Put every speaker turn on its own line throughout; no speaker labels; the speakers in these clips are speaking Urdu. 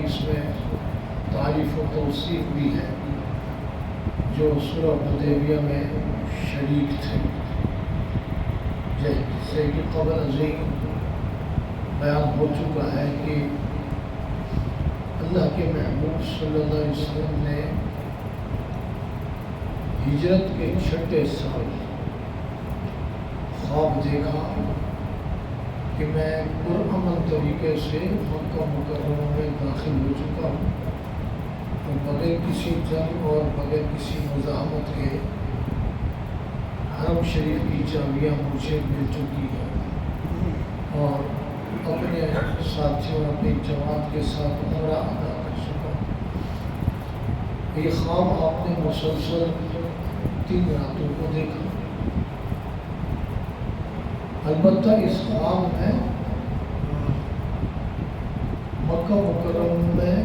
اس میں تعریف و توصیف بھی ہے جو صلح حدیبیہ میں شریک تھے، جیسے کہ قبل ازیں بیان ہو چکا ہے کہ اللہ کے محبوب صلی اللہ علیہ وسلم نے ہجرت کے 6 سال خواب دیکھا کہ میں پرامن طریقے سے مکہ مکرمہ میں داخل ہو چکا ہوں اور بغیر کسی جنگ اور بغیر کسی مزاحمت کے حرم شریف کی چابیاں مجھے مل چکی ہیں اور اپنے ساتھیوں اپنی جماعت کے ساتھ عمرہ ادا کر چکا ہوں۔ یہ خواب آپ نے مسلسل 3 راتوں کو دیکھا۔ البتہ اس خواب میں مکہ مکرمہ میں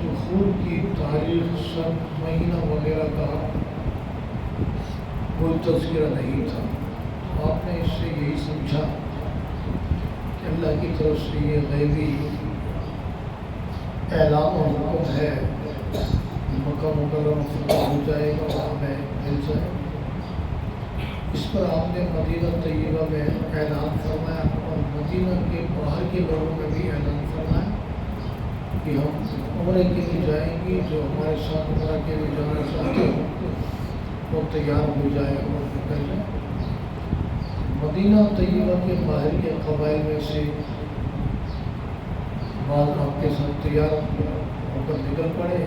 دخول کی تاریخ، سن، مہینہ وغیرہ کا کوئی تذکرہ نہیں تھا۔ آپ نے اس سے یہی سمجھا کہ اللہ کی طرف سے یہ غیبی اعلان و حکم ہے، مکہ مکرمہ فتح ہو جائے گا اور ہمیں مل جائے۔ اس پر آپ نے مدینہ طیبہ میں اعلان فرمایا اور مدینہ کے باہر کے لوگوں میں بھی اعلان فرمایا کہ ہم عمرے کے لیے جائیں گے، جو ہمارے ساتھ عمرہ کے لیے جانا چاہتے ہو وہ تیار ہو جائے اور نکل جائے۔ مدینہ طیبہ کے باہر کے قبائل میں سے بعض آپ کے ساتھ تیار ہو کر نکل پڑے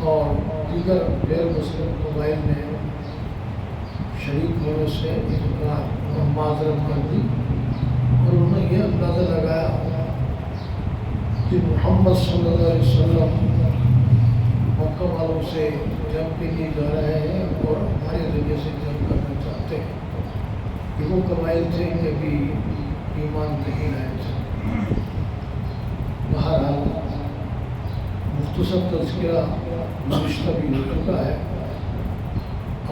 اور دیگر غیر مسلم قبائل میں شریک ہونے سے انکار اور معذرت کر دی اور انہوں نے یہ اندازہ لگایا کہ محمد صلی اللہ علیہ وسلم مکہ والوں سے جنگ کے لیے جا رہے ہیں اور ہمارے ذریعے سے جنگ کرنا چاہتے ہیں۔ کہ وہ قبائل تھے کہ بھی ایمان نہیں لائے تھے۔ بہرحال مختصر تذکرہ گزشتہ بھی ہو چکا ہے۔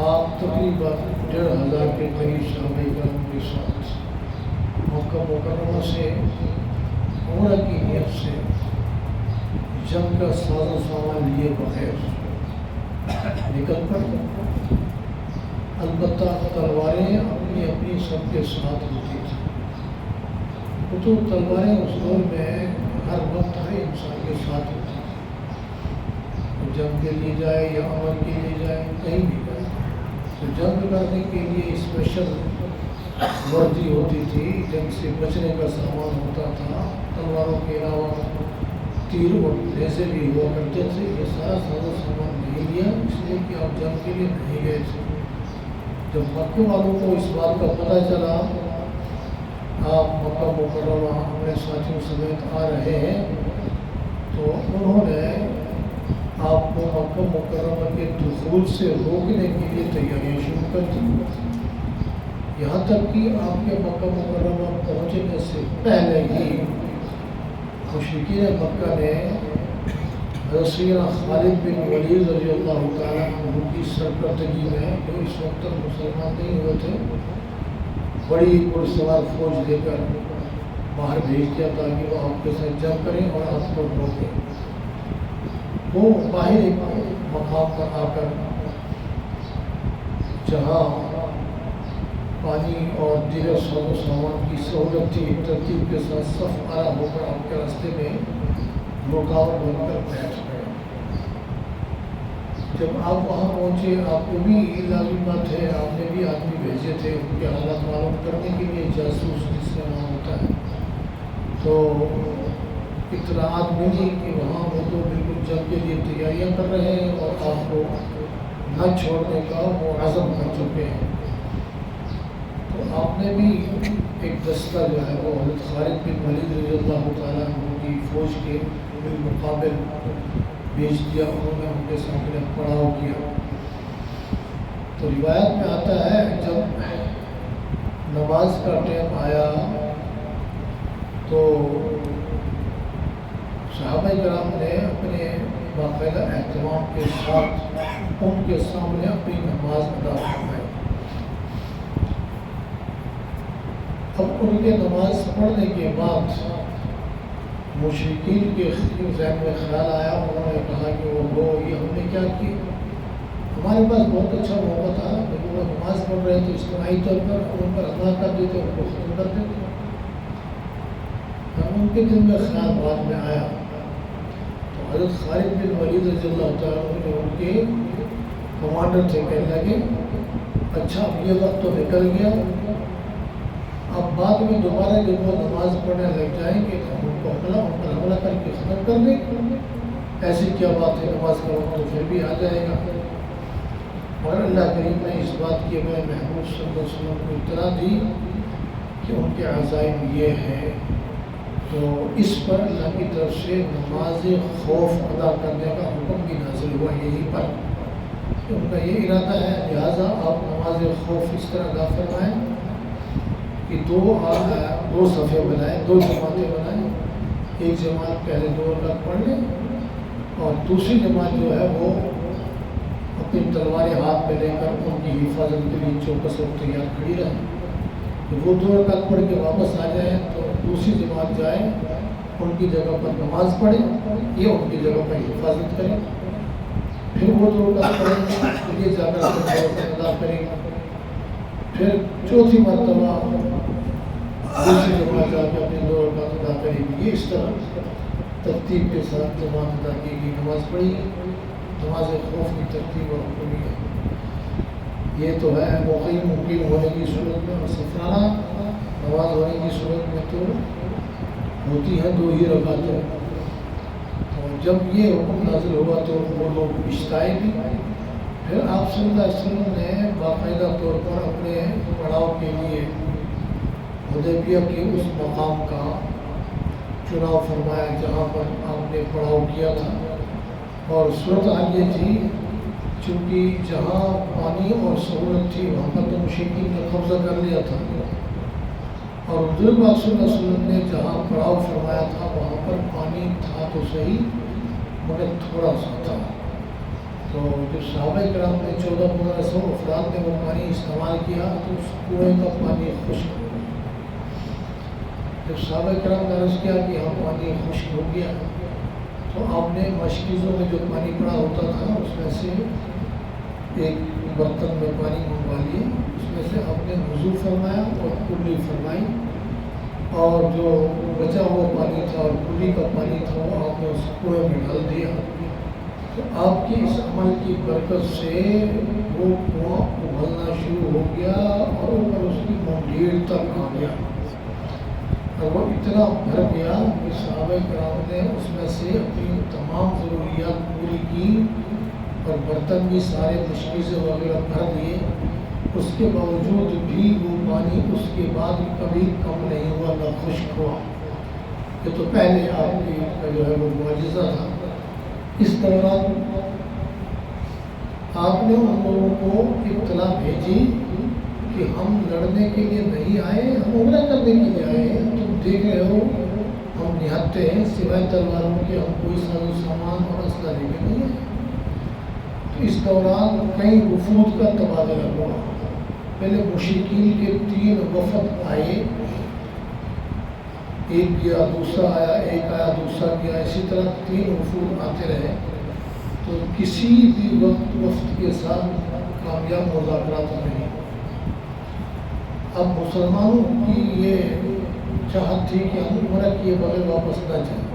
آپ تقریباً 1500 کے قریب صحابہ کرام کے ساتھ مکہ مکرمہ سے عمرہ کی نیت سے جنگ کا ساز و سامان لیے بغیر نکل پڑے۔ البتہ تلواریں اپنی اپنی سب کے ساتھ ہوتی تھیں۔ وہ تو تلواریں اس دور میں ہر وقت ہر انسان کے ساتھ ہوتی تھیں، جنگ کے لیے جائے یا عمل کے لیے جائے کہیں بھی جائے تو جنگ کرنے کے لیے اسپیشل وردی ہوتی تھی، جنگ سے بچنے کا سامان ہوتا تھا، تلواروں کے علاوہ تیر اور نیزے بھی ہوا کرتے تھے۔ یہ سارا سامان نہیں لیا اس لیے کہ آپ جنگ کے لیے نہیں گئے تھے۔ جب مکہ والوں کو اس بات کا پتہ چلا آپ مکہ مکرمہ اپنے ساتھیوں سمیت آ رہے ہیں تو انہوں نے آپ کو مکہ مکرمہ کے دخول سے روکنے کے لیے تیاریاں شروع کر دی۔ یہاں تک کہ آپ کے مکہ مکرمہ پہنچنے سے پہلے ہی مشرکین مکہ نے حضرت سیدنا خالد بن ولید رضی اللہ تعالیٰ عنہ کی سرکردگی میں، جو اس وقت تک مسلمان نہیں ہوئے تھے، بڑی پرسوار فوج لے کر باہر بھیج دیا تاکہ وہ آپ کے ساتھ جنگ کریں اور آپ کو روکیں۔ وہ باہر ایک مقام پر آ کر جہاں پانی اور دیگر ساز و سامان کی سہولت تھی، ترتیب کے ساتھ صف آرا ہو کر آپ کے راستے میں رکاوٹ بن کر بیٹھ گئے۔ جب آپ وہاں پہنچے آپ کو بھی لازمات ہے، آپ نے بھی آدمی بھیجے تھے ان کے حالات معلوم کرنے کے لیے، جاسوس جس سے وہاں ہوتا ہے، تو اطلاعات ملی کہ وہاں وہ تو بالکل جنگ کے لیے تیاریاں کر رہے ہیں اور آپ کو نہ چھوڑنے کا وہ عزم کر چکے ہیں۔ تو آپ نے بھی ایک دستہ جو ہے وہ حضرت خالد بن ولید رضی اللہ تعالیٰ عنہ کی فوج کے بالمقابل بھیج دیا، انہوں نے ان کے سامنے پڑاؤ کیا۔ تو روایت میں آتا ہے جب نماز کا ٹائم آیا تو صحابہ کرام نے اپنے باقاعدہ اہتمام کے ساتھ ان کے سامنے اپنی نماز ادا فرمائی۔ اب ان کے نماز پڑھنے کے بعد مشرکین کے ذہن میں خیال آیا، انہوں نے کہا کہ وہ یہ ہم نے کیا کیا، ہمارے پاس بہت اچھا موقع تھا، جب وہ نماز پڑھ رہے تو اجتماعی طور پر ان پر حملہ کر دیتے، ان کو ختم کر دیتے۔ ان کے دل میں خیال بعد میں آیا تو حضرت خالد بن ولید رضی اللہ تعالیٰ عنہ جو ان کے کمانڈر تھے، کہنے لگے اچھا اب یہ وقت تو نکل گیا، اب بعد میں دوبارہ جب وہ نماز پڑھنے لگ جائیں گے تو ہم ان پر حملہ کر کے ختم کر دیں، ایسی کیا بات ہے، نماز کا وقت تو پھر بھی آ جائے گا۔ اور اللہ کریم نے اس بات کی میں محبوب صلی اللہ علیہ وسلم کو اطلاع دی کہ ان کے عزائم یہ ہے، تو اس پر اللہ کی طرف سے نماز خوف ادا کرنے کا حکم بھی نازل ہوا یہی پر، کہ ان کا یہ ارادہ ہے، لہٰذا آپ نماز خوف اس طرح ادا فرمائیں کہ دو صفحے بنائیں، دو جماعتیں بنائیں، ایک جماعت پہلے 2 رکعت پڑھ لیں اور دوسری جماعت جو ہے وہ اپنی تلواریں ہاتھ میں لے کر ان کی حفاظت کے لیے چوکس اور تیار کھڑی رہیں، جب وہ 2 رکعت پڑھ کے واپس آ جائیں تو دوسری جماعت جائے ان کی جگہ پر نماز پڑھے یا ان کی جگہ پر حفاظت کرے، پھر وہ 2 رکعت پڑھیں پھر یہ جا کر ادا کریں، پھر چوتھی مرتبہ دوسری جماعت جا کے اپنی 2 رکعت ادا کرے گی۔ یہ اس طرح ترتیب کے ساتھ جماعت ادا کی گئی، نماز پڑھی گئی، نماز خوف کی ترتیب اور حکم ہے۔ یہ تو ہے موقعی ممکن ہونے کی صورت میں، اور سفرانہ نماز ہونے کی صورت میں تو ہوتی ہے 2 ہی رکعتیں۔ اور جب یہ حکم نازل ہوا تو وہ لوگ پچھتائے بھی، پھر آپ صلی اللہ علیہ وسلم نے باقاعدہ طور پر اپنے پڑاؤ کے لیے حدیبیہ کے اس مقام کا چناؤ فرمایا جہاں پر آپ نے پڑاؤ کیا تھا، اور صورت حال یہ تھی چونکہ جہاں پانی اور سہولت تھی وہاں پر تو مشرکین نے قبضہ کر لیا تھا، اور حضور پاک صلی اللہ علیہ وسلم نے جہاں پڑاؤ فرمایا تھا وہاں پر پانی تھا تو صحیح مگر تھوڑا سا تھا، تو جب صحابہ کرام نے 1400 افراد نے وہ پانی استعمال کیا تو اس کنویں کا پانی خشک ہو گیا۔ جب صحابہ کرام نے عرض کیا کہ یہاں پانی خشک ہو گیا تو آپ نے مشکیزوں میں جو پانی پڑا ہوتا تھا اس میں سے ایک برتن میں پانی منگوا لیے، اس میں سے آپ نے وضو فرمایا اور کلی فرمائی، اور جو بچا ہوا پانی تھا اور کلی کا پانی تھا وہ آپ نے اس کنویں میں ڈال دیا، تو آپ کی اس عمل کی برکت سے وہ کنواں ابلنا شروع ہو گیا اور اوپر اس کی منڈیر تک آ گیا، اور وہ اتنا بھر گیا کہ صحابہ کرام نے اس میں سے اپنی تمام ضروریات پوری کی اور برتن بھی سارے مشکیزیں وغیرہ بھر دیے، اس کے باوجود بھی وہ پانی اس کے بعد کبھی کم نہیں ہوا نہ خشک ہوا۔ یہ تو پہلے آپ کی کا جو ہے وہ معجزہ تھا۔ اس دوران آپ نے ان لوگوں کو اطلاع بھیجی کہ ہم لڑنے کے لیے نہیں آئے، ہم عمرہ کرنے کے لیے آئے ہیں، تم دیکھ رہے ہو ہم نہتے ہیں، سوائے تلواروں کے ہم کوئی ساز و سامان اور اسلحہ لے کے نہیں آئے۔ تو اس دوران کئی وفود کا تبادلہ ہوا، پہلے مشرکین کے 3 وفد آئے، ایک گیا دوسرا آیا، ایک آیا دوسرا گیا، اسی طرح 3 وفود آتے رہے، تو کسی بھی وقت وفد کے ساتھ کامیاب مذاکرات نہیں۔ اب مسلمانوں کی یہ چاہت تھی کہ ہم عمرہ کیے بغیر واپس نہ جائیں،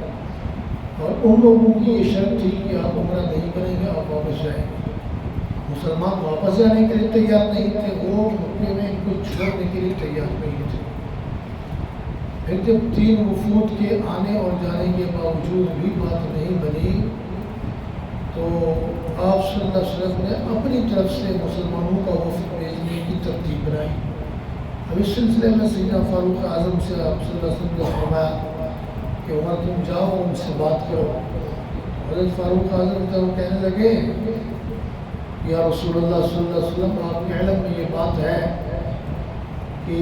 اور ان لوگوں کی یہ شرط تھی کہ آپ عمرہ نہیں کریں گے، آپ واپس جائیں گے۔ مسلمان واپس جانے کے لیے تیار نہیں تھے، وہ مکے میں ان کو چھوڑنے کے لیے تیار نہیں تھے۔ پھر جب 3 وفود کے آنے اور جانے کے باوجود بھی بات نہیں بنی تو آپ صلی اللہ علیہ وسلم نے اپنی طرف سے مسلمانوں کا وفد بھیجنے کی ترتیب بنائی۔ اب اس سلسلے میں سیدنا فاروق اعظم سے آپ صلی اللہ علیہ وسلم نے فرمایا کہ عمر تم جاؤ اور ان سے بات کرو۔ حضرت فاروق اعظم تو کہنے لگے یا رسول اللہ صلی اللہ علیہ وسلم، آپ کے علم میں یہ بات ہے کہ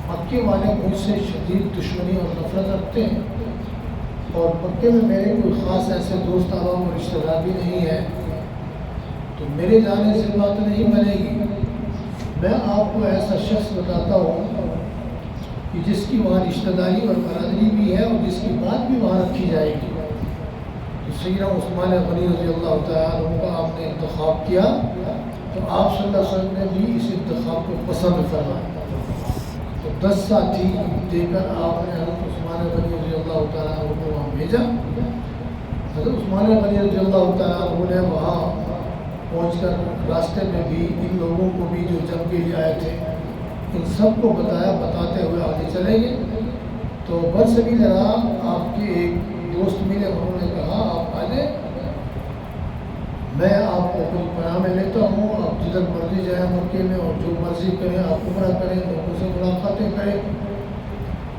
مکے والے مجھ سے شدید دشمنی اور نفرت رکھتے ہیں، اور مکے میں میرے کوئی خاص ایسے دوست عوام اور رشتہ دار بھی نہیں ہے، تو میرے جانے سے بات نہیں بنے گی۔ میں آپ کو ایسا شخص بتاتا ہوں کہ جس کی وہاں رشتہ داری اور برادری بھی ہے اور جس کی بات بھی وہاں رکھی جائے گی. تو سیدنا عثمان غنی رضی اللہ تعالیٰ عنہ کا آپ نے انتخاب کیا تو آپ صلی اللہ علیہ وسلم نے بھی اس انتخاب کو پسند فرمایا. تو 10 ساتھی دے کر آپ نے حضرت عثمان غنی رضی اللہ تعالیٰ عنہ کو وہاں بھیجا. حضرت عثمان غنی رضی اللہ تعالیٰ عنہ نے وہاں پہنچ کر راستے میں بھی ان لوگوں کو بھی جو جنگ کے لیے آئے تھے ان سب کو بتاتے ہوئے آگے چلے گئے. تو برسبیل راہ آپ کے ایک دوست ملے, انہوں نے کہا آپ آ جائیں, میں آپ کو اپنی پناہ میں لیتا ہوں, آپ جدھر مرضی جائیں مکے میں اور جو مرضی کریں, آپ عمرہ کریں, لوگوں سے ملاقاتیں کریں.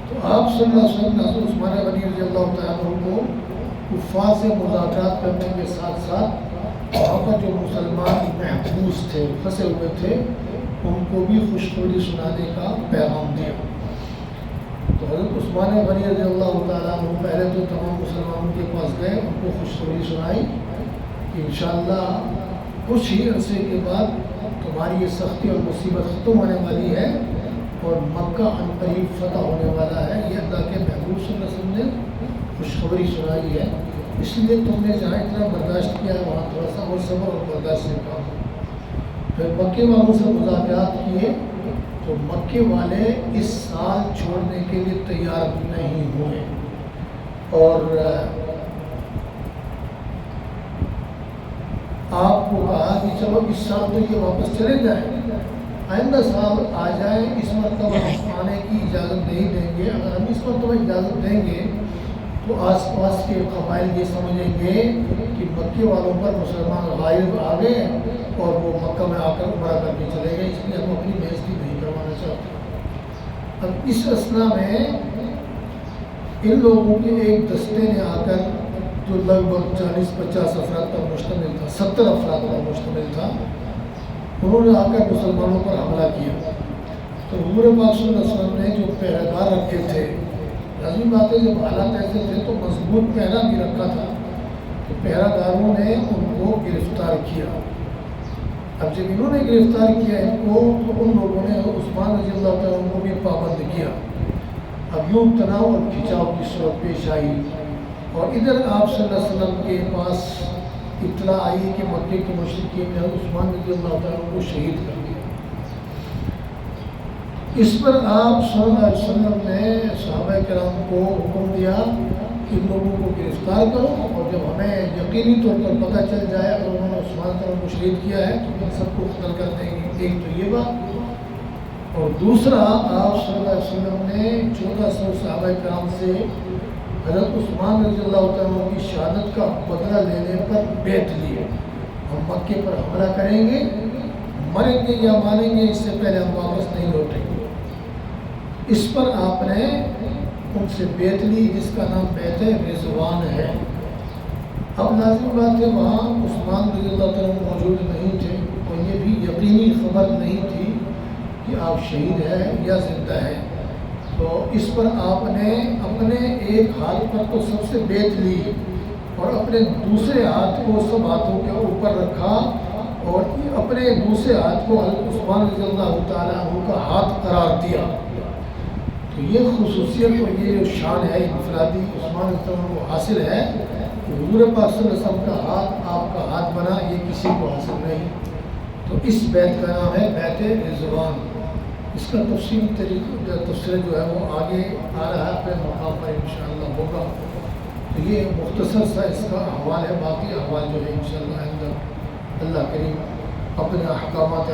تو آپ صلی اللہ علیہ وسلم حضرت عثمان غنی رضی اللہ تعالیٰ عنہ کو کفار سے مذاکرات کرنے کے ساتھ ساتھ وہاں پر جو مسلمان محبوس تھے, پھنسے ہوئے تھے, ان کو بھی خوشخبری سنانے کا پیغام دیا. تو حضرت عثمان غنی رضی اللہ تعالیٰ عنہ پہلے تو تمام مسلمانوں کے پاس گئے, ان کو خوشخبری سنائی کہ انشاءاللہ کچھ ہی عرصے کے بعد تمہاری یہ سختی اور مصیبت ختم ہونے والی ہے اور مکہ عنقریب فتح ہونے والا ہے. یہ اللہ کے محبوب صلی اللہ علیہ وسلم نے خوشخبری سنائی ہے, اس لیے تم نے جہاں اتنا برداشت کیا ہے وہاں تھوڑا سا اور صبر اور برداشت سے کام. پھر مکے والوں سے مذاکرات کیے تو مکے والے اس سال چھوڑنے کے لیے تیار نہیں ہوئے اور آپ کو کہا کہ چلو اس سال تو یہ واپس چلے جائیں, آئندہ سال آ جائیں, اس مرتبہ آنے کی اجازت نہیں دیں گے. اگر ہم اس مرتبہ اجازت دیں گے تو آس پاس کے قبائل یہ سمجھیں گے کہ مکے والوں پر مسلمان غائب آ گئے اور وہ مکہ میں آ کر عمرہ کر کے چلے گئے, اس لیے ہم اپنی بےعزتی نہیں کروانا چاہتے. اب اس اثنا میں ان لوگوں کے ایک دستے نے آ کر جو لگ بھگ 40-50 افراد پر مشتمل تھا, 70 افراد پر مشتمل تھا, انہوں نے آ کر مسلمانوں پر حملہ کیا. تو حضور پاک صلی اللہ علیہ وسلم نے جو پہرےدار رکھے تھے, لازمی بات ہے جب حالات ایسے تھے تو مضبوط پہرا بھی رکھا تھا, تو پہرا داروں نے ان کو گرفتار کیا. اب جب انہوں نے گرفتار کیا ان کو تو ان لوگوں نے عثمان رضی اللہ تعالیٰ عنہ کو بھی پابند کیا. اب یوں تناؤ اور کھینچاؤ کی صورت پیش آئی اور ادھر آپ صلی اللہ علیہ وسلم کے پاس اطلاع آئی کہ مکے کے مشرکین نے عثمان رضی اللہ تعالیٰ عنہ کو شہید کر دیا. اس پر آپ صلی اللہ علیہ وسلم نے صحابہ کرام کو حکم دیا کہ ان لوگوں کو گرفتار کرو اور جب ہمیں یقینی طور پر پتہ چل جائے اگر انہوں نے عثمان رضی اللہ عنہ کو شہید کیا ہے تو ہم سب کو قتل کر دیں گے. ایک تو یہ بات, اور دوسرا آپ صلی اللہ علیہ وسلم نے 1400 صحابہ کرام سے حضرت عثمان رضی اللہ تعالیٰ کی شہادت کا بدلہ لینے پر بیعت لی. ہم مکے پر حملہ کریں گے, مریں گے یا مانیں گے, اس سے پہلے ہم واپس نہیں لوٹیں گے. اس پر آپ نے ان سے بیعت لی جس کا نام بیعت رضوان ہے. اب لازمی بات ہے وہاں عثمان رضی اللہ تعالیٰ موجود نہیں تھے اور یہ بھی یقینی خبر نہیں تھی کہ آپ شہید ہیں یا زندہ ہیں. تو اس پر آپ نے اپنے ایک ہاتھ پر تو سب سے بیعت لی اور اپنے دوسرے ہاتھ کو سب ہاتھوں کے اوپر رکھا اور اپنے دوسرے ہاتھ کو حضرت عثمان رضی اللہ تعالیٰ عنہ کا ہاتھ قرار دیا. تو یہ خصوصیت اور یہ جو شان ہے انفرادی عثمان رضی اللہ عنہ کو حاصل ہے کہ حضور پاک صلی اللہ علیہ وسلم کا ہاتھ آپ کا ہاتھ بنا, یہ کسی کو حاصل نہیں. تو اس بیعت کا نام ہے بیعت رضوان. اس کا تفسیر جو ہے وہ آگے آ رہا ہے, اپنے مقام پر انشاءاللہ ہوگا. تو یہ مختصر سا اس کا احوال ہے, باقی احوال جو ہے انشاءاللہ اللہ کریم اپنے احکامات